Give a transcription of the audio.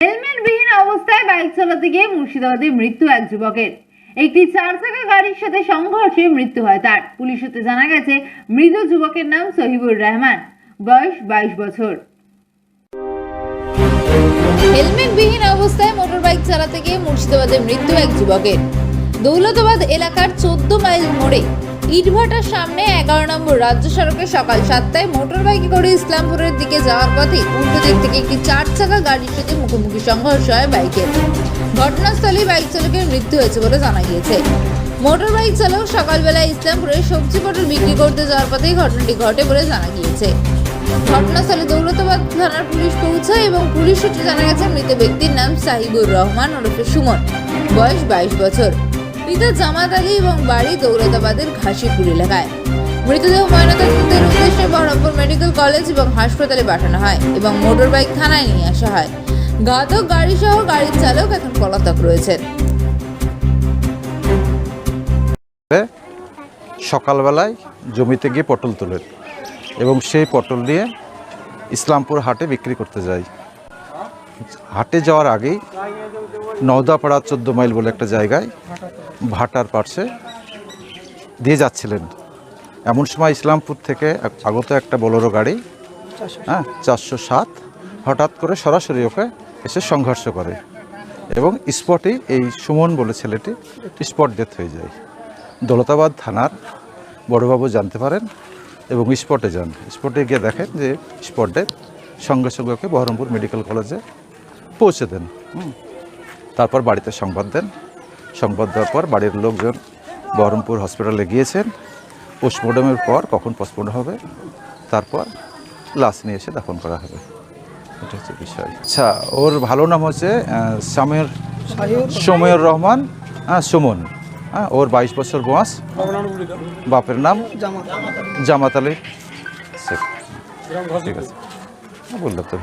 হেলমেটবিহীন অবস্থায় বাইক চালাতে গিয়ে মুর্শিদাবাদে মৃত্যু এক যুবকের। একটি 4 চাকা গাড়ির সাথে সংঘর্ষে মৃত্যু হয় তার। পুলিশ সূত্রে জানা গেছে, মৃত যুবকের নাম সহিবুর রহমান, বয়স 22 বছর। হেলমেটবিহীন অবস্থায় মোটরবাইক চালাতে গিয়ে মুর্শিদাবাদে মৃত্যু এক যুবকের। দৌলতাবাদ এলাকার 14 মাইল মোড়ে ইটভাটার সামনে 11 নম্বর রাজ্য সড়কে সকাল 7টায় মোটরবাইকে করে ইসলামপুরের দিকে যাওয়ার পথে উল্টো দিক থেকে একটি 4 চাকা গাড়ির সাথে মুখোমুখি সংঘর্ষ হয় বাইকের। ঘটনাস্থলেই বাইক চালকের মৃত্যু হয়েছে বলে জানা গিয়েছে। মোটরবাইক চালক সকালবেলায় ইসলামপুরে সবজি পটল বিক্রি করতে যাওয়ার পথেই ঘটনাটি ঘটে বলে জানা গিয়েছে। ঘটনাস্থলে দৌলতাবাদ থানার পুলিশ পৌঁছায় এবং পুলিশ সূত্রে জানা গেছে, মৃত ব্যক্তির নাম সাহিবুর রহমান ওরফে সুমন, বয়স 22 বছর। পিতা জামাত আলী এবং বাড়ি দৌলতাবাদের ঘাসিপুর এলাকায়। মৃতদেহ ময়নাতদন্তের উদ্দেশ্যে বহরমপুর মেডিকেল কলেজ এবং হাসপাতালে পাঠানো হয় এবং মোটরবাইক থানায় নিয়ে আসা হয়। ঘাতক গাড়ি সহ গাড়ির চালক এখন পলাতক রয়েছেন। সকালবেলায় জমিতে গিয়ে পটল তোলেন এবং সেই পটল নিয়ে ইসলামপুর হাটে বিক্রি করতে যায়। হাটে যাওয়ার আগেই নওদাপাড়া 14 মাইল বলে একটা জায়গায় ভাটার পার্শ্বে দিয়ে যাচ্ছিলেন। এমন সময় ইসলামপুর থেকে আগত একটা বোলেরো গাড়ি 407 হঠাৎ করে সরাসরি ওকে এসে সংঘর্ষ করে এবং স্পটেই এই সুমন বলে ছেলেটি স্পট ডেথ হয়ে যায়। দৌলতাবাদ থানার বড়বাবু জানতে পারেন এবং স্পটে যান। স্পটে গিয়ে দেখেন যে স্পট ডেথ। সঙ্গে সঙ্গে ওকে বহরমপুর মেডিকেল কলেজে পৌঁছে দেন। তারপর বাড়িতে সংবাদ দেন। সংবাদ দেওয়ার পর বাড়ির লোকজন বহরমপুর হসপিটালে গিয়েছেন। পোস্টমর্টমের পর কখন পোস্টমর্টম হবে, তারপর লাশ নিয়ে এসে দাফন করা হবে। এটা হচ্ছে বিষয়। আচ্ছা, ওর ভালো নাম হচ্ছে সমীর রহমান সুমন। ওর 22 বছর বয়স। বাপের নাম জামাত আলী। ঠিক আছে, বললাম তো।